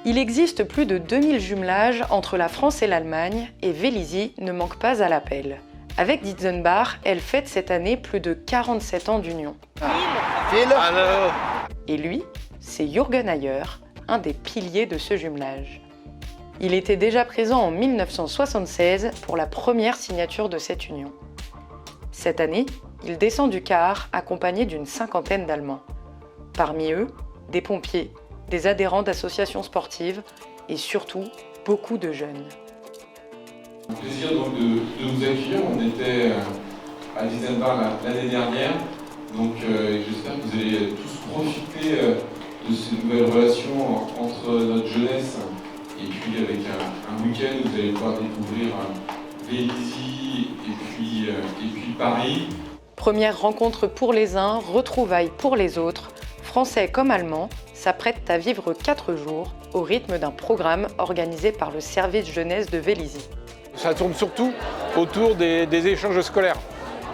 Il existe plus de 2000 jumelages entre la France et l'Allemagne et Vélizy ne manque pas à l'appel. Avec Dietzenbach, elle fête cette année plus de 47 ans d'union. Et lui, c'est Jürgen Ayer, un des piliers de ce jumelage. Il était déjà présent en 1976 pour la première signature de cette union. Cette année, il descend du car accompagné d'une cinquantaine d'Allemands. Parmi eux, des pompiers, des adhérents d'associations sportives et surtout beaucoup de jeunes. Un plaisir donc de vous accueillir. On était à Dietzenbach l'année dernière, donc j'espère que vous allez tous profiter de ces nouvelles relations entre notre jeunesse et puis avec un week-end où vous allez pouvoir découvrir Vélizy et puis Paris. Première rencontre pour les uns, retrouvailles pour les autres. Français comme Allemands s'apprêtent à vivre 4 jours au rythme d'un programme organisé par le service jeunesse de Vélizy. Ça tourne surtout autour des échanges scolaires.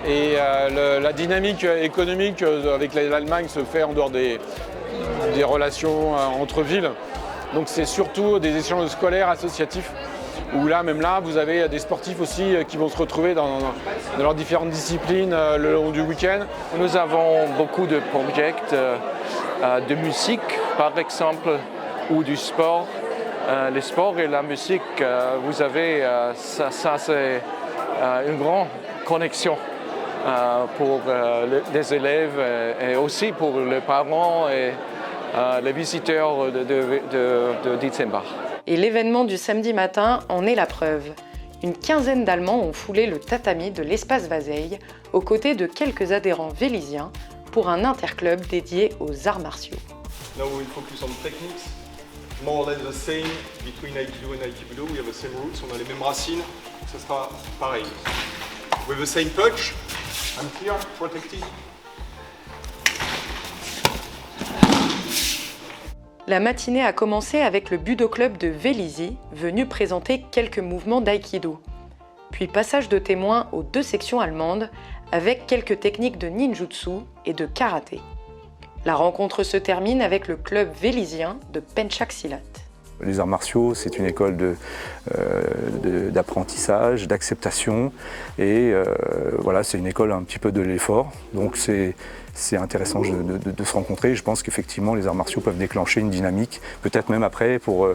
Et la dynamique économique avec l'Allemagne se fait en dehors des relations entre villes. Donc c'est surtout des échanges scolaires associatifs. Où là, vous avez des sportifs aussi qui vont se retrouver dans leurs différentes disciplines le long du week-end. Nous avons beaucoup de projets de musique, par exemple, ou du sport. Le sport et la musique, vous avez, ça c'est une grande connexion pour les élèves et aussi pour les parents et les visiteurs de Dietzenbach. Et l'événement du samedi matin en est la preuve. Une quinzaine d'Allemands ont foulé le tatami de l'espace Vazeille aux côtés de quelques adhérents véliziens pour un interclub dédié aux arts martiaux. Now we will focus on techniques, more or less the same between Aikido and Aikibudo. We have the same roots, on a les mêmes racines, ça sera pareil. With the same touch, I'm here, protected. La matinée a commencé avec le Budo Club de Vélizy, venu présenter quelques mouvements d'aïkido. Puis passage de témoin aux 2 sections allemandes, avec quelques techniques de ninjutsu et de karaté. La rencontre se termine avec le club vélizien de Pencak Silat. Les arts martiaux, c'est une école d'apprentissage, d'acceptation et voilà, c'est une école un petit peu de l'effort. Donc c'est intéressant de se rencontrer. Je pense qu'effectivement les arts martiaux peuvent déclencher une dynamique, peut-être même après pour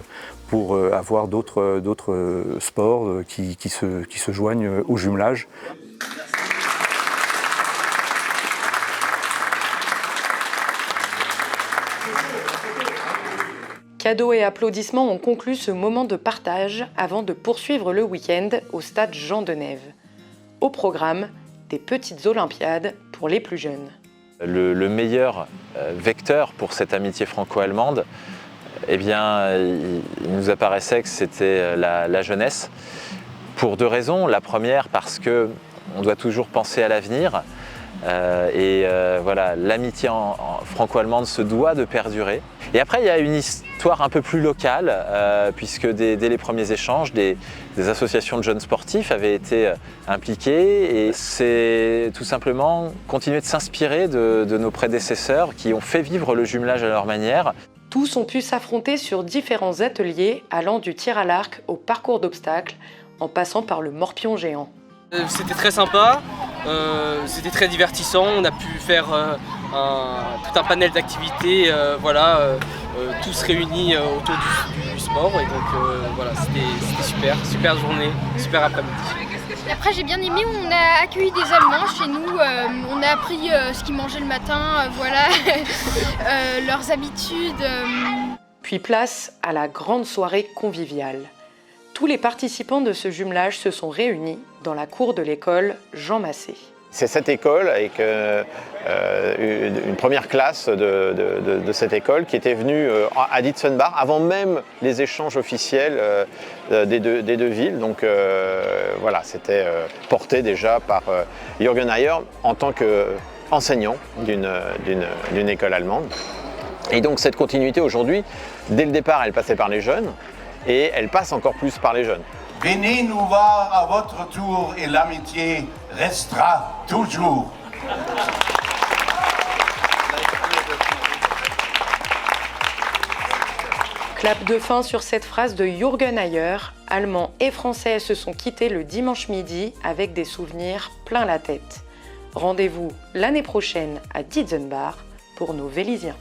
avoir d'autres sports qui se joignent au jumelage. Cadeaux et applaudissements ont conclu ce moment de partage avant de poursuivre le week-end au stade Jean Denève. Au programme, des petites olympiades pour les plus jeunes. Le meilleur vecteur pour cette amitié franco-allemande, eh bien, il nous apparaissait que c'était la jeunesse. Pour 2 raisons. La première, parce qu'on doit toujours penser à l'avenir. Voilà, l'amitié franco-allemande se doit de perdurer. Et après, il y a une histoire un peu plus locale, puisque dès les premiers échanges, des associations de jeunes sportifs avaient été impliquées. Et c'est tout simplement continuer de s'inspirer de nos prédécesseurs qui ont fait vivre le jumelage à leur manière. Tous ont pu s'affronter sur différents ateliers allant du tir à l'arc au parcours d'obstacles, en passant par le morpion géant. C'était très sympa, c'était très divertissant, on a pu faire tout un panel d'activités, tous réunis autour du sport et donc voilà, c'était super journée, super après-midi. Après j'ai bien aimé, on a accueilli des Allemands chez nous, on a appris ce qu'ils mangeaient le matin, leurs habitudes. Puis place à la grande soirée conviviale. Tous les participants de ce jumelage se sont réunis dans la cour de l'école Jean Massé. C'est cette école avec une première classe de cette école qui était venue à Dietzenbach avant même les échanges officiels des deux villes. Donc voilà, c'était porté déjà par Jürgen Ayer en tant qu'enseignant d'une école allemande. Et donc cette continuité aujourd'hui, dès le départ, elle passait par les jeunes. Et elle passe encore plus par les jeunes. Venez nous voir à votre tour et l'amitié restera toujours. Clap de fin sur cette phrase de Jürgen Hayer. Allemands et Français se sont quittés le dimanche midi avec des souvenirs plein la tête. Rendez-vous l'année prochaine à Dietzenbach pour nos Vélisiens.